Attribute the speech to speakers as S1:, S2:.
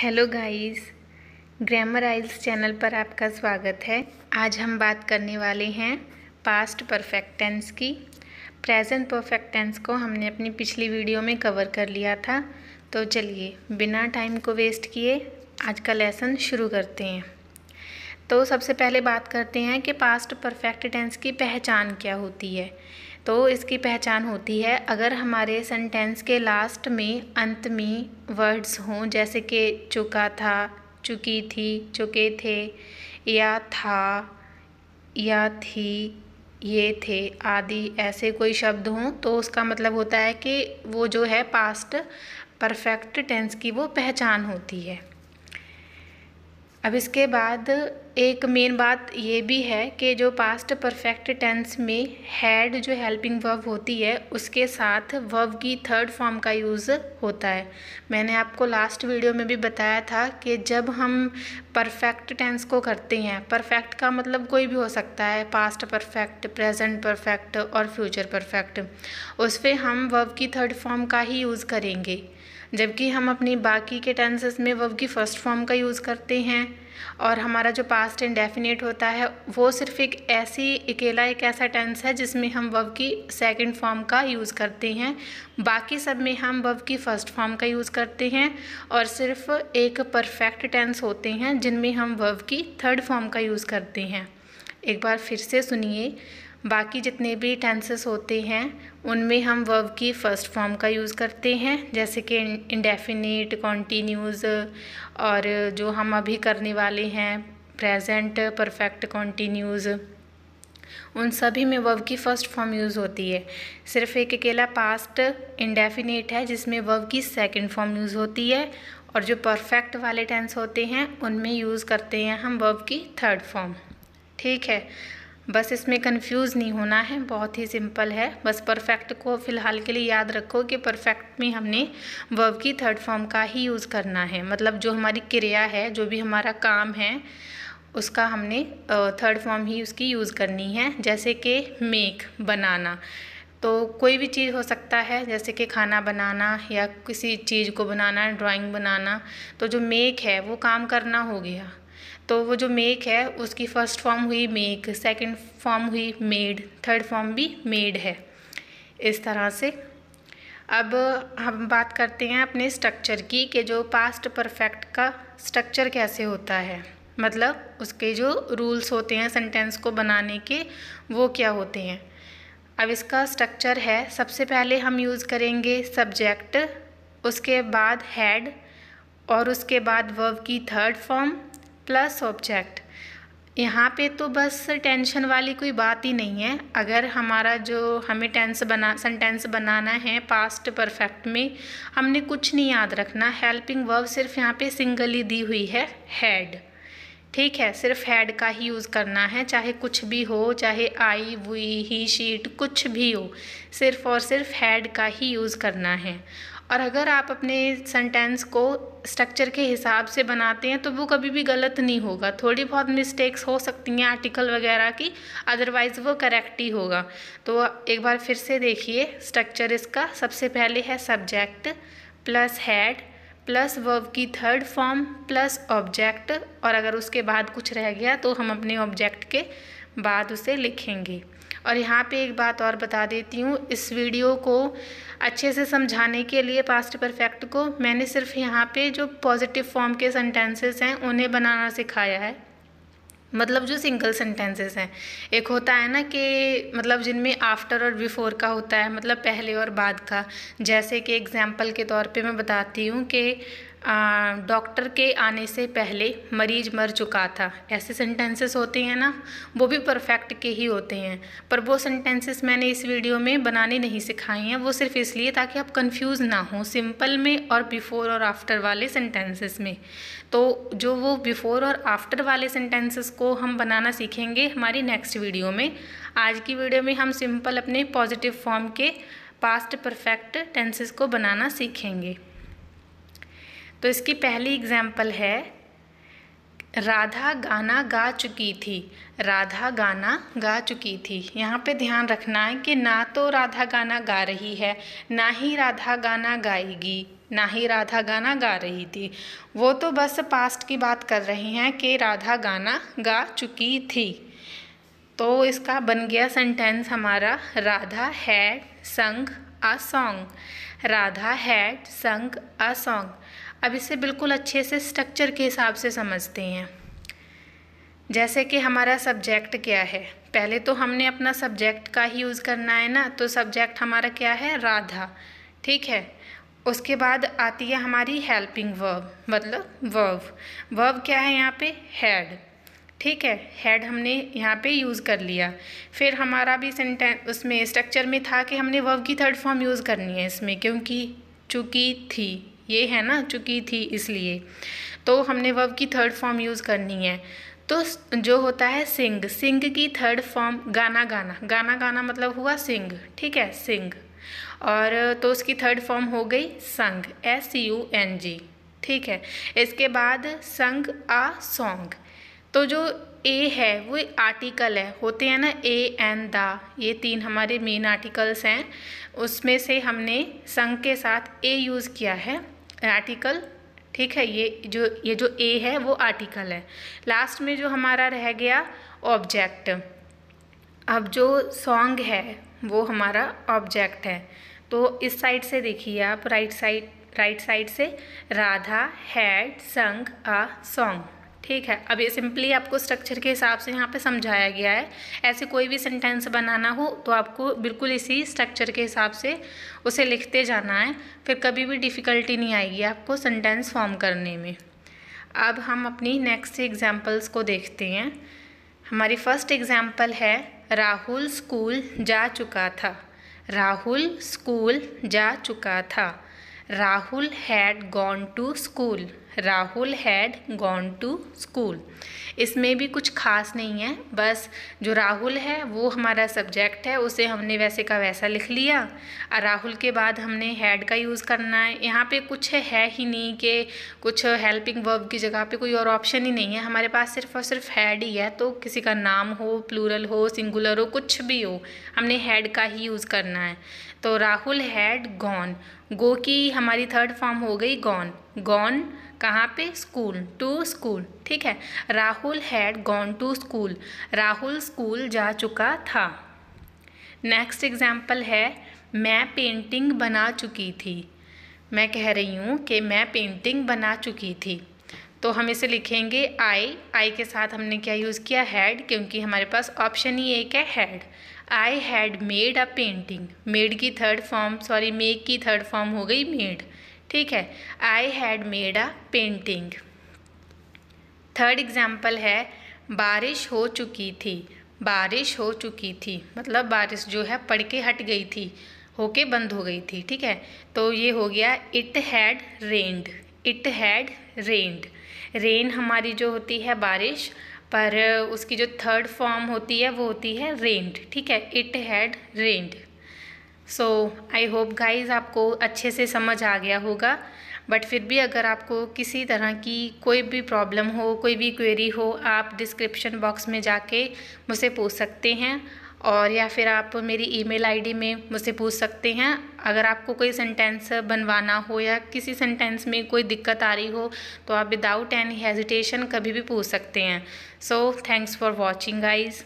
S1: Hello guys, grammar आइल्स channel पर आपका स्वागत है। आज हम बात करने वाले हैं पास्ट परफेक्ट टेंस की। प्रेजेंट परफेक्ट टेंस को हमने अपनी पिछली वीडियो में कवर कर लिया था। तो चलिए बिना टाइम को वेस्ट किए आज का लेसन शुरू करते हैं। तो सबसे पहले बात करते हैं कि पास्ट परफेक्ट टेंस की पहचान क्या होती है। तो इसकी पहचान होती है अगर हमारे सेंटेंस के लास्ट में अंत में वर्ड्स हों, जैसे कि चुका था, चुकी थी, चुके थे, या था, या थी, ये थे आदि ऐसे कोई शब्द हों, तो उसका मतलब होता है कि वो जो है पास्ट परफेक्ट टेंस की वो पहचान होती है। अब इसके बाद एक मेन बात ये भी है कि जो पास्ट परफेक्ट टेंस में हैड जो हेल्पिंग वर्ब होती है उसके साथ वर्ब की थर्ड फॉर्म का यूज़ होता है। मैंने आपको लास्ट वीडियो में भी बताया था कि जब हम परफेक्ट टेंस को करते हैं, परफेक्ट का मतलब कोई भी हो सकता है, पास्ट परफेक्ट, प्रेजेंट परफेक्ट और फ्यूचर परफेक्ट, उस पर हम वर्ब की थर्ड फॉर्म का ही यूज़ करेंगे, जबकि हम अपनी बाकी के टेंसेस में वर्ब की फर्स्ट फॉर्म का यूज़ करते हैं। और हमारा जो पास्ट इंडेफिनिट होता है वो सिर्फ एक ऐसा टेंस है जिसमें हम वर्ब की सेकंड फॉर्म का यूज़ करते हैं। बाकी सब में हम वर्ब की फर्स्ट फॉर्म का यूज़ करते हैं और सिर्फ एक परफेक्ट टेंस होते हैं जिनमें हम वर्ब की थर्ड फॉर्म का यूज़ करते हैं। एक बार फिर से सुनिए, बाकी जितने भी टेंसेस होते हैं उनमें हम वर्ब की फ़र्स्ट फॉर्म का यूज़ करते हैं, जैसे कि इंडेफिनिट, कॉन्टीन्यूज़, और जो हम अभी करने वाले हैं प्रेजेंट परफेक्ट कॉन्टीन्यूज़, उन सभी में वर्ब की फ़र्स्ट फॉर्म यूज़ होती है। सिर्फ एक अकेला पास्ट इंडेफिनिट है जिसमें वर्ब की सेकंड फॉर्म यूज़ होती है, और जो परफेक्ट वाले टेंस होते हैं उनमें यूज़ करते हैं हम वर्ब की थर्ड फॉर्म। ठीक है, बस इसमें कंफ्यूज नहीं होना है, बहुत ही सिंपल है। बस परफेक्ट को फ़िलहाल के लिए याद रखो कि परफेक्ट में हमने वर्ब की थर्ड फॉर्म का ही यूज़ करना है, मतलब जो हमारी क्रिया है, जो भी हमारा काम है, उसका हमने थर्ड फॉर्म ही उसकी यूज़ करनी है। जैसे कि मेक, बनाना, तो कोई भी चीज़ हो सकता है, जैसे कि खाना बनाना या किसी चीज़ को बनाना, ड्राइंग बनाना, तो जो मेक है वो काम करना हो गया। तो वो जो मेक है उसकी फ़र्स्ट फॉर्म हुई मेक, सेकंड फॉर्म हुई मेड, थर्ड फॉर्म भी मेड है। इस तरह से अब हम बात करते हैं अपने स्ट्रक्चर की कि जो पास्ट परफेक्ट का स्ट्रक्चर कैसे होता है, मतलब उसके जो रूल्स होते हैं सेंटेंस को बनाने के वो क्या होते हैं। अब इसका स्ट्रक्चर है, सबसे पहले हम यूज़ करेंगे सब्जेक्ट, उसके बाद हेड, और उसके बाद वर्ब की थर्ड फॉर्म प्लस ऑब्जेक्ट। यहाँ पे तो बस टेंशन वाली कोई बात ही नहीं है। अगर हमारा जो हमें सेंटेंस बनाना है पास्ट परफेक्ट में, हमने कुछ नहीं याद रखना, हेल्पिंग वर्ब सिर्फ यहाँ पे सिंगल ही दी हुई है, हैड। ठीक है, सिर्फ हैड का ही यूज़ करना है, चाहे कुछ भी हो, चाहे आई, वी, ही, शीट, कुछ भी हो, सिर्फ और सिर्फ हैड का ही यूज़ करना है। और अगर आप अपने सेंटेंस को स्ट्रक्चर के हिसाब से बनाते हैं तो वो कभी भी गलत नहीं होगा। थोड़ी बहुत मिस्टेक्स हो सकती हैं आर्टिकल वगैरह की, अदरवाइज़ वो करेक्ट ही होगा। तो एक बार फिर से देखिए स्ट्रक्चर इसका, सबसे पहले है subject plus had plus verb की थर्ड फॉर्म प्लस ऑब्जेक्ट, और अगर उसके बाद कुछ रह गया तो हम अपने ऑब्जेक्ट के बाद उसे लिखेंगे। और यहाँ पे एक बात और बता देती हूँ, इस वीडियो को अच्छे से समझाने के लिए पास्ट परफेक्ट को मैंने सिर्फ यहाँ पे जो पॉजिटिव फॉर्म के सेंटेंसेस हैं उन्हें बनाना सिखाया है, मतलब जो सिंगल सेंटेंसेस हैं। एक होता है ना कि मतलब जिनमें आफ्टर और बिफोर का होता है, मतलब पहले और बाद का। जैसे कि एग्जांपल के तौर पे मैं बताती हूँ कि डॉक्टर के आने से पहले मरीज मर चुका था, ऐसे सेंटेंसेस होते हैं ना, वो भी परफेक्ट के ही होते हैं। पर वो सेंटेंसेस मैंने इस वीडियो में बनाने नहीं सिखाए हैं, वो सिर्फ इसलिए ताकि आप कंफ्यूज ना हो सिंपल में और बिफोर और आफ्टर वाले सेंटेंसेस में। तो जो वो बिफोर और आफ्टर वाले सेंटेंसेस को हम बनाना सीखेंगे हमारी नेक्स्ट वीडियो में। आज की वीडियो में हम सिंपल अपने पॉजिटिव फॉर्म के पास्ट परफेक्ट टेंसेस को बनाना सीखेंगे। तो इसकी पहली एग्जाम्पल है, राधा गाना गा चुकी थी। राधा गाना गा चुकी थी। यहाँ पे ध्यान रखना है कि ना तो राधा गाना गा रही है, ना ही राधा गाना गाएगी, ना ही राधा गाना गा रही थी। वो तो बस पास्ट की बात कर रहे हैं कि राधा गाना गा चुकी थी। तो इसका बन गया सेंटेंस हमारा, राधा हैड संग अ सॉन्ग। राधा हैड संग अ सॉन्ग। अब इसे बिल्कुल अच्छे से स्ट्रक्चर के हिसाब से समझते हैं। जैसे कि हमारा सब्जेक्ट क्या है, पहले तो हमने अपना सब्जेक्ट का ही यूज़ करना है ना, तो सब्जेक्ट हमारा क्या है, राधा, ठीक है। उसके बाद आती है हमारी हेल्पिंग वर्ब, मतलब वर्ब क्या है यहाँ पे, हैड, ठीक है। हैड हमने यहाँ पे यूज़ कर लिया। फिर हमारा भी सेंटेंस उसमें स्ट्रक्चर में था कि हमने वर्ब की थर्ड फॉर्म यूज़ करनी है इसमें, क्योंकि चुकी थी, ये है ना, चुकी थी, इसलिए तो हमने वर्ब की थर्ड फॉर्म यूज़ करनी है। तो जो होता है सिंग, सिंग की थर्ड फॉर्म गाना गाना, गाना गाना मतलब हुआ सिंग, ठीक है, सिंग। और तो उसकी थर्ड फॉर्म हो गई संग, SUNG, ठीक है। इसके बाद संग आ सॉन्ग। तो जो ए है वो आर्टिकल है, होते हैं ना ए एंड द, ये तीन हमारे मेन आर्टिकल्स हैं। उसमें से हमने संग के साथ ए यूज़ किया है, आर्टिकल, ठीक है। ये जो ए है वो आर्टिकल है। लास्ट में जो हमारा रह गया ऑब्जेक्ट। अब जो सॉन्ग है वो हमारा ऑब्जेक्ट है। तो इस साइड से देखिए आप, राइट साइड से, राधा हैड संग अ सॉन्ग, ठीक है। अब ये सिंपली आपको स्ट्रक्चर के हिसाब से यहाँ पे समझाया गया है। ऐसे कोई भी सेंटेंस बनाना हो तो आपको बिल्कुल इसी स्ट्रक्चर के हिसाब से उसे लिखते जाना है, फिर कभी भी डिफ़िकल्टी नहीं आएगी आपको सेंटेंस फॉर्म करने में। अब हम अपनी नेक्स्ट एग्जांपल्स को देखते हैं। हमारी फर्स्ट एग्जांपल है, राहुल स्कूल जा चुका था। राहुल स्कूल जा चुका था। Rahul had gone to school. Rahul had gone to school. इसमें भी कुछ खास नहीं है, बस जो राहुल है वो हमारा सब्जेक्ट है, उसे हमने वैसे का वैसा लिख लिया। और राहुल के बाद हमने हैड का यूज़ करना है। यहाँ पे कुछ है ही नहीं कि कुछ हेल्पिंग वर्ब की जगह पे कोई और ऑप्शन ही नहीं है, हमारे पास सिर्फ और सिर्फ हैड ही है। तो किसी का नाम हो, प्लूरल हो, सिंगुलर हो, कुछ भी हो, हमने हैड का ही यूज़ करना है। तो राहुल हैड गॉन, गो की हमारी थर्ड फॉर्म हो गई गॉन। गॉन कहाँ पे, स्कूल, टू स्कूल, ठीक है। Rahul had gone to school. Rahul school जा चुका था। नेक्स्ट एग्जाम्पल है, मैं पेंटिंग बना चुकी थी। मैं कह रही हूँ कि मैं पेंटिंग बना चुकी थी। तो हम इसे लिखेंगे आई के साथ हमने क्या यूज़ किया, हैड, क्योंकि हमारे पास ऑप्शन ही एक है, had. I had made a painting. Made की थर्ड फॉर्म, सॉरी, मेक की थर्ड फॉर्म हो गई मेड, ठीक है। I had made a painting. Third example है, बारिश हो चुकी थी। बारिश हो चुकी थी मतलब बारिश जो है पड़ के हट गई थी, होके बंद हो गई थी, ठीक है। तो ये हो गया, it had rained. It had rained. Rain हमारी जो होती है बारिश, पर उसकी जो थर्ड फॉर्म होती है वो होती है रेन्ड, ठीक है। It had rained. So I hope guys आपको अच्छे से समझ आ गया होगा। बट फिर भी अगर आपको किसी तरह की कोई भी प्रॉब्लम हो, कोई भी क्वेरी हो, आप डिस्क्रिप्शन बॉक्स में जाके मुझसे पूछ सकते हैं, और या फिर आप मेरी ईमेल आईडी में मुझसे पूछ सकते हैं। अगर आपको कोई सेंटेंस बनवाना हो या किसी सेंटेंस में कोई दिक्कत आ रही हो तो आप विदाउट एनी हेजिटेशन कभी भी पूछ सकते हैं। So thanks for watching guys.